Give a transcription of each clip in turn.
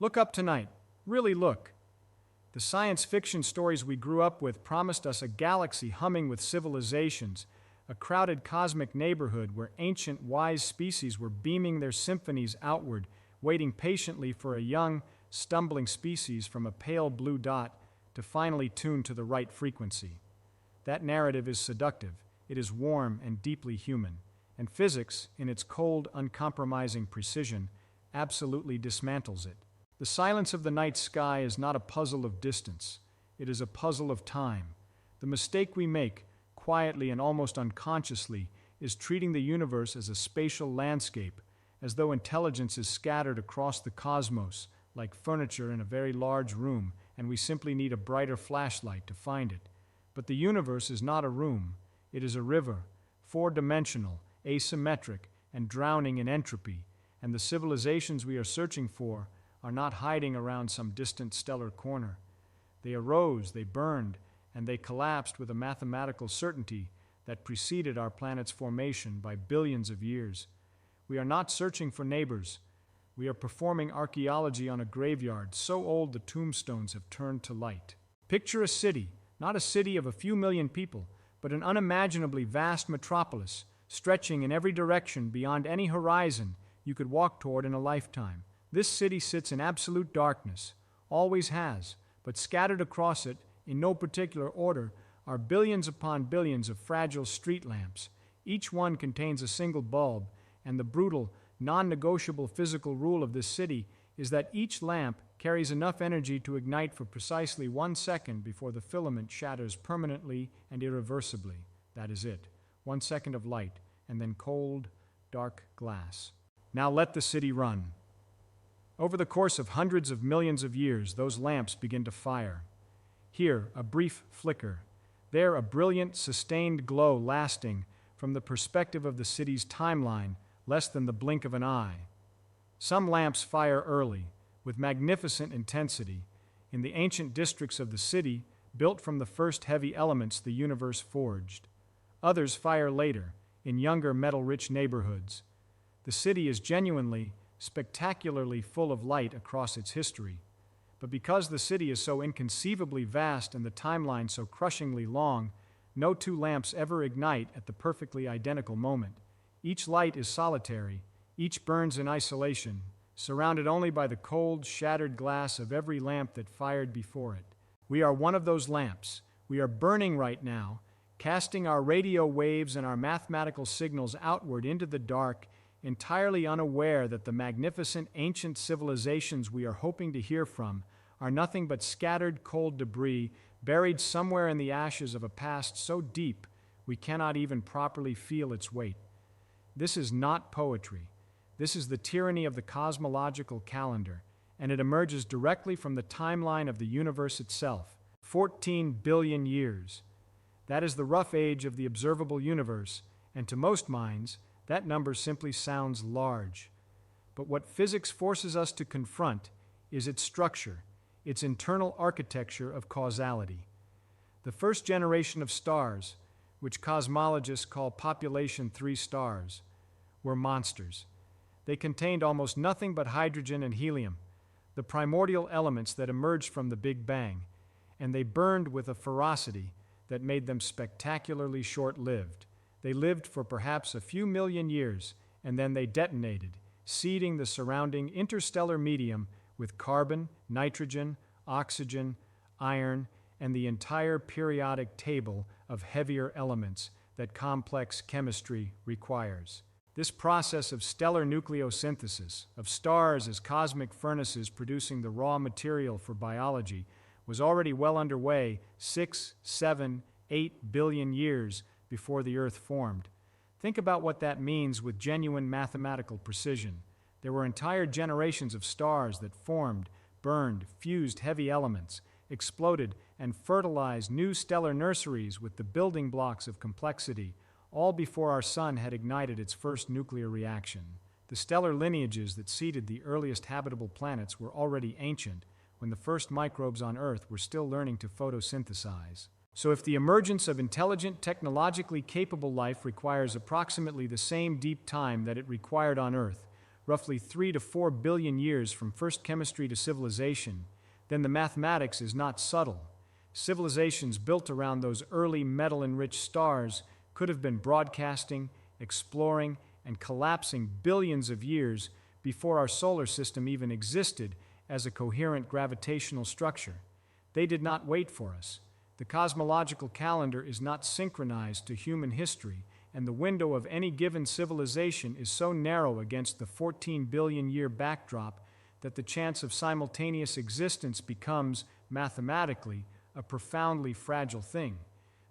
Look up tonight. Really look. The science fiction stories we grew up with promised us a galaxy humming with civilizations, a crowded cosmic neighborhood where ancient wise species were beaming their symphonies outward, waiting patiently for a young, stumbling species from a pale blue dot to finally tune to the right frequency. That narrative is seductive. It is warm and deeply human. And physics, in its cold, uncompromising precision, absolutely dismantles it. The silence of the night sky is not a puzzle of distance. It is a puzzle of time. The mistake we make, quietly and almost unconsciously, is treating the universe as a spatial landscape, as though intelligence is scattered across the cosmos, like furniture in a very large room, and we simply need a brighter flashlight to find it. But the universe is not a room. It is a river, four-dimensional, asymmetric, and drowning in entropy, and the civilizations we are searching for are not hiding around some distant stellar corner. They arose, they burned, and they collapsed with a mathematical certainty that preceded our planet's formation by billions of years. We are not searching for neighbors. We are performing archaeology on a graveyard so old the tombstones have turned to light. Picture a city, not a city of a few million people, but an unimaginably vast metropolis, stretching in every direction beyond any horizon you could walk toward in a lifetime. This city sits in absolute darkness, always has, but scattered across it, in no particular order, are billions upon billions of fragile street lamps. Each one contains a single bulb, and the brutal, non-negotiable physical rule of this city is that each lamp carries enough energy to ignite for precisely 1 second before the filament shatters permanently and irreversibly. That is it. 1 second of light, and then cold, dark glass. Now let the city run. Over the course of hundreds of millions of years, those lamps begin to fire. Here, a brief flicker. There, a brilliant, sustained glow lasting, from the perspective of the city's timeline, less than the blink of an eye. Some lamps fire early, with magnificent intensity, in the ancient districts of the city, built from the first heavy elements the universe forged. Others fire later, in younger metal-rich neighborhoods. The city is genuinely, spectacularly full of light across its history. But because the city is so inconceivably vast and the timeline so crushingly long, no two lamps ever ignite at the perfectly identical moment. Each light is solitary, each burns in isolation, surrounded only by the cold, shattered glass of every lamp that fired before it. We are one of those lamps. We are burning right now, casting our radio waves and our mathematical signals outward into the dark, entirely unaware that the magnificent ancient civilizations we are hoping to hear from are nothing but scattered cold debris buried somewhere in the ashes of a past so deep we cannot even properly feel its weight. This is not poetry. This is the tyranny of the cosmological calendar, and it emerges directly from the timeline of the universe itself. 14 billion years. That is the rough age of the observable universe, and to most minds, that number simply sounds large. But what physics forces us to confront is its structure, its internal architecture of causality. The first generation of stars, which cosmologists call population 3 stars, were monsters. They contained almost nothing but hydrogen and helium, the primordial elements that emerged from the Big Bang, and they burned with a ferocity that made them spectacularly short-lived. They lived for perhaps a few million years, and then they detonated, seeding the surrounding interstellar medium with carbon, nitrogen, oxygen, iron, and the entire periodic table of heavier elements that complex chemistry requires. This process of stellar nucleosynthesis, of stars as cosmic furnaces producing the raw material for biology, was already well underway 6, 7, 8 billion years before the Earth formed. Think about what that means with genuine mathematical precision. There were entire generations of stars that formed, burned, fused heavy elements, exploded, and fertilized new stellar nurseries with the building blocks of complexity, all before our sun had ignited its first nuclear reaction. The stellar lineages that seeded the earliest habitable planets were already ancient, when the first microbes on Earth were still learning to photosynthesize. So if the emergence of intelligent, technologically capable life requires approximately the same deep time that it required on Earth, roughly 3 to 4 billion years from first chemistry to civilization, then the mathematics is not subtle. Civilizations built around those early metal-enriched stars could have been broadcasting, exploring, and collapsing billions of years before our solar system even existed as a coherent gravitational structure. They did not wait for us. The cosmological calendar is not synchronized to human history, and the window of any given civilization is so narrow against the 14 billion year backdrop that the chance of simultaneous existence becomes, mathematically, a profoundly fragile thing.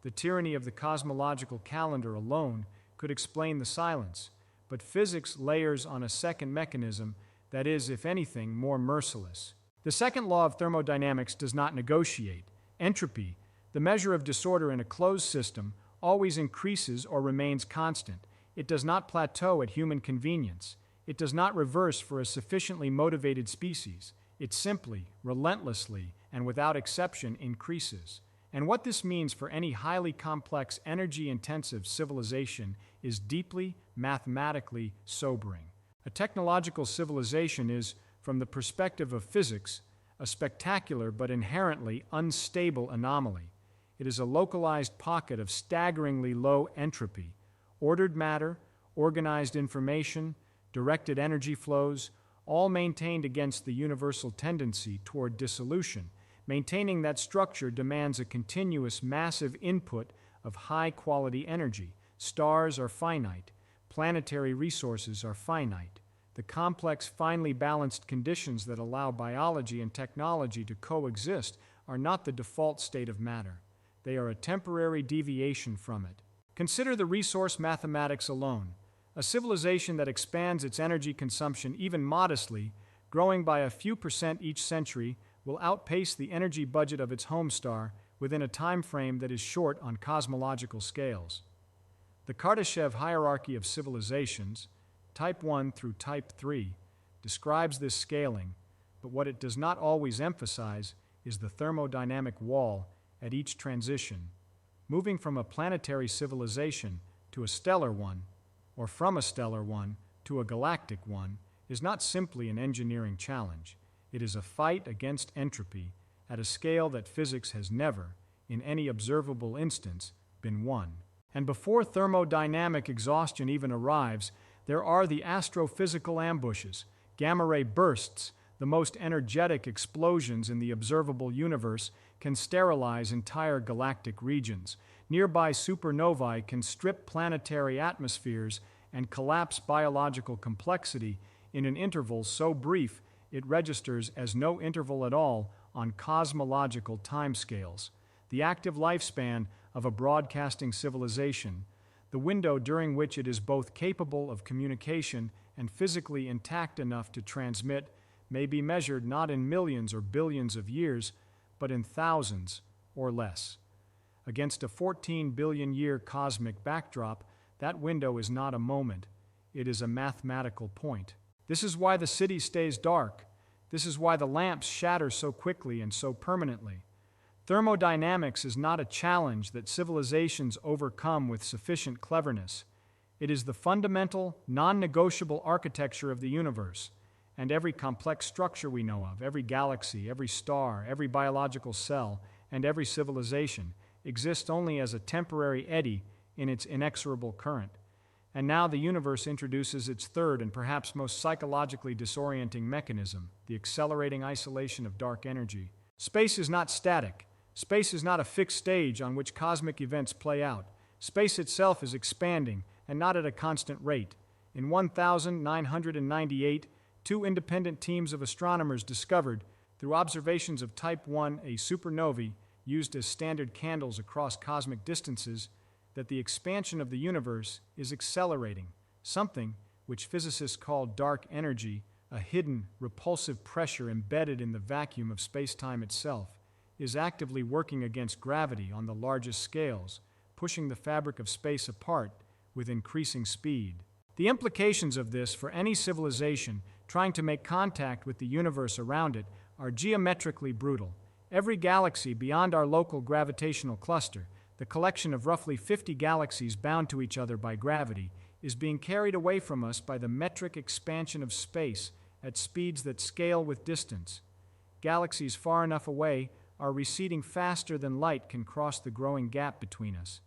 The tyranny of the cosmological calendar alone could explain the silence, but physics layers on a second mechanism that is, if anything, more merciless. The second law of thermodynamics does not negotiate. Entropy, the measure of disorder in a closed system, always increases or remains constant. It does not plateau at human convenience. It does not reverse for a sufficiently motivated species. It simply, relentlessly, and without exception increases. And what this means for any highly complex, energy-intensive civilization is deeply, mathematically sobering. A technological civilization is, from the perspective of physics, a spectacular but inherently unstable anomaly. It is a localized pocket of staggeringly low entropy. Ordered matter, organized information, directed energy flows, all maintained against the universal tendency toward dissolution. Maintaining that structure demands a continuous, massive input of high-quality energy. Stars are finite. Planetary resources are finite. The complex, finely balanced conditions that allow biology and technology to coexist are not the default state of matter. They are a temporary deviation from it. Consider the resource mathematics alone. A civilization that expands its energy consumption even modestly, growing by a few percent each century, will outpace the energy budget of its home star within a time frame that is short on cosmological scales. The Kardashev hierarchy of civilizations, Type 1 through Type 3, describes this scaling, but what it does not always emphasize is the thermodynamic wall at each transition. Moving from a planetary civilization to a stellar one, or from a stellar one to a galactic one, is not simply an engineering challenge. It is a fight against entropy at a scale that physics has never, in any observable instance, been won. And before thermodynamic exhaustion even arrives, there are the astrophysical ambushes, gamma-ray bursts. The most energetic explosions in the observable universe can sterilize entire galactic regions. Nearby supernovae can strip planetary atmospheres and collapse biological complexity in an interval so brief it registers as no interval at all on cosmological timescales. The active lifespan of a broadcasting civilization, the window during which it is both capable of communication and physically intact enough to transmit, may be measured not in millions or billions of years, but in thousands or less. Against a 14 billion year cosmic backdrop, that window is not a moment, it is a mathematical point. This is why the city stays dark. This is why the lamps shatter so quickly and so permanently. Thermodynamics is not a challenge that civilizations overcome with sufficient cleverness. It is the fundamental, non-negotiable architecture of the universe, and every complex structure we know of, every galaxy, every star, every biological cell, and every civilization exists only as a temporary eddy in its inexorable current. And now the universe introduces its third and perhaps most psychologically disorienting mechanism, the accelerating isolation of dark energy. Space is not static. Space is not a fixed stage on which cosmic events play out. Space itself is expanding, and not at a constant rate. In 1998, two independent teams of astronomers discovered, through observations of Type 1, a supernovae used as standard candles across cosmic distances, that the expansion of the universe is accelerating, something which physicists call dark energy, a hidden, repulsive pressure embedded in the vacuum of space-time itself, is actively working against gravity on the largest scales, pushing the fabric of space apart with increasing speed. The implications of this for any civilization trying to make contact with the universe around it are geometrically brutal. Every galaxy beyond our local gravitational cluster, the collection of roughly 50 galaxies bound to each other by gravity, is being carried away from us by the metric expansion of space at speeds that scale with distance. Galaxies far enough away are receding faster than light can cross the growing gap between us.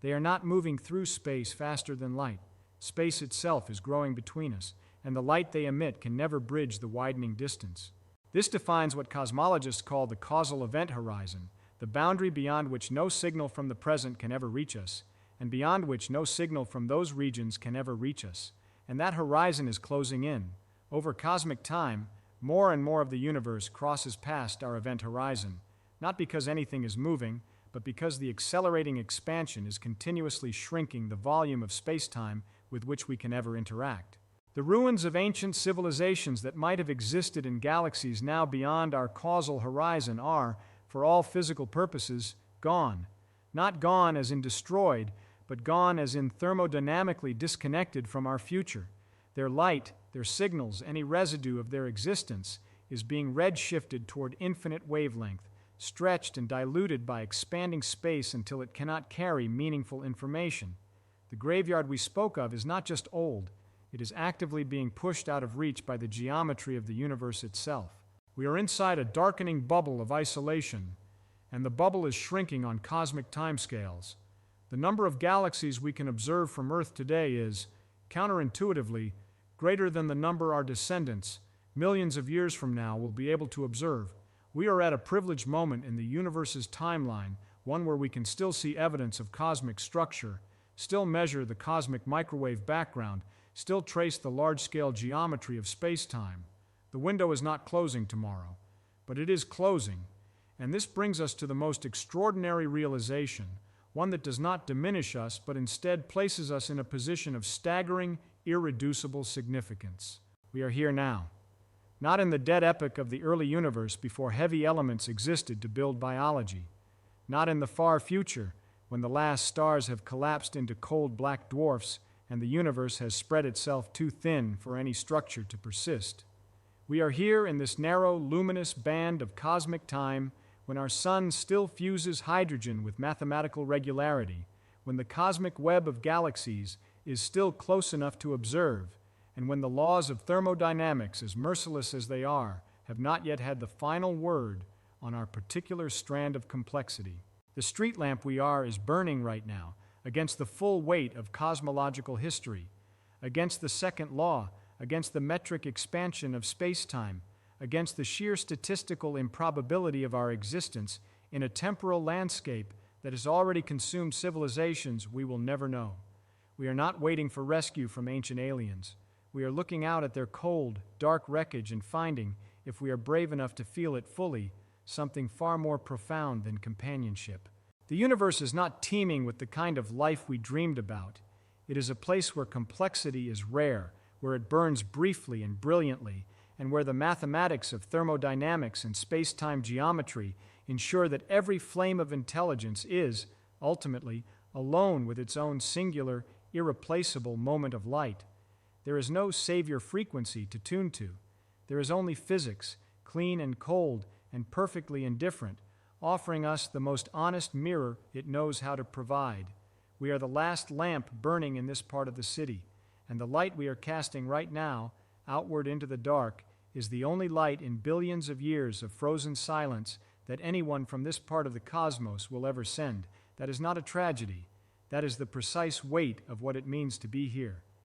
They are not moving through space faster than light. Space itself is growing between us, and the light they emit can never bridge the widening distance. This defines what cosmologists call the causal event horizon, the boundary beyond which no signal from the present can ever reach us, and beyond which no signal from those regions can ever reach us. And that horizon is closing in. Over cosmic time, more and more of the universe crosses past our event horizon, not because anything is moving, but because the accelerating expansion is continuously shrinking the volume of spacetime with which we can ever interact. The ruins of ancient civilizations that might have existed in galaxies now beyond our causal horizon are, for all physical purposes, gone. Not gone as in destroyed, but gone as in thermodynamically disconnected from our future. Their light, their signals, any residue of their existence is being redshifted toward infinite wavelength, stretched and diluted by expanding space until it cannot carry meaningful information. The graveyard we spoke of is not just old, it is actively being pushed out of reach by the geometry of the universe itself. We are inside a darkening bubble of isolation, and the bubble is shrinking on cosmic timescales. The number of galaxies we can observe from Earth today is, counterintuitively, greater than the number our descendants, millions of years from now, will be able to observe. We are at a privileged moment in the universe's timeline, one where we can still see evidence of cosmic structure, still measure the cosmic microwave background, still trace the large-scale geometry of space-time. The window is not closing tomorrow, but it is closing, and this brings us to the most extraordinary realization, one that does not diminish us, but instead places us in a position of staggering, irreducible significance. We are here now. Not in the dead epoch of the early universe before heavy elements existed to build biology. Not in the far future, when the last stars have collapsed into cold black dwarfs and the universe has spread itself too thin for any structure to persist. We are here in this narrow, luminous band of cosmic time when our sun still fuses hydrogen with mathematical regularity, when the cosmic web of galaxies is still close enough to observe, and when the laws of thermodynamics, as merciless as they are, have not yet had the final word on our particular strand of complexity. The street lamp we are is burning right now against the full weight of cosmological history, against the second law, against the metric expansion of space-time, against the sheer statistical improbability of our existence in a temporal landscape that has already consumed civilizations we will never know. We are not waiting for rescue from ancient aliens. We are looking out at their cold, dark wreckage and finding, if we are brave enough to feel it fully, something far more profound than companionship. The universe is not teeming with the kind of life we dreamed about. It is a place where complexity is rare, where it burns briefly and brilliantly, and where the mathematics of thermodynamics and space-time geometry ensure that every flame of intelligence is, ultimately, alone with its own singular, irreplaceable moment of light. There is no savior frequency to tune to. There is only physics, clean and cold and perfectly indifferent, offering us the most honest mirror it knows how to provide. We are the last lamp burning in this part of the city, and the light we are casting right now, outward into the dark, is the only light in billions of years of frozen silence that anyone from this part of the cosmos will ever send. That is not a tragedy. That is the precise weight of what it means to be here.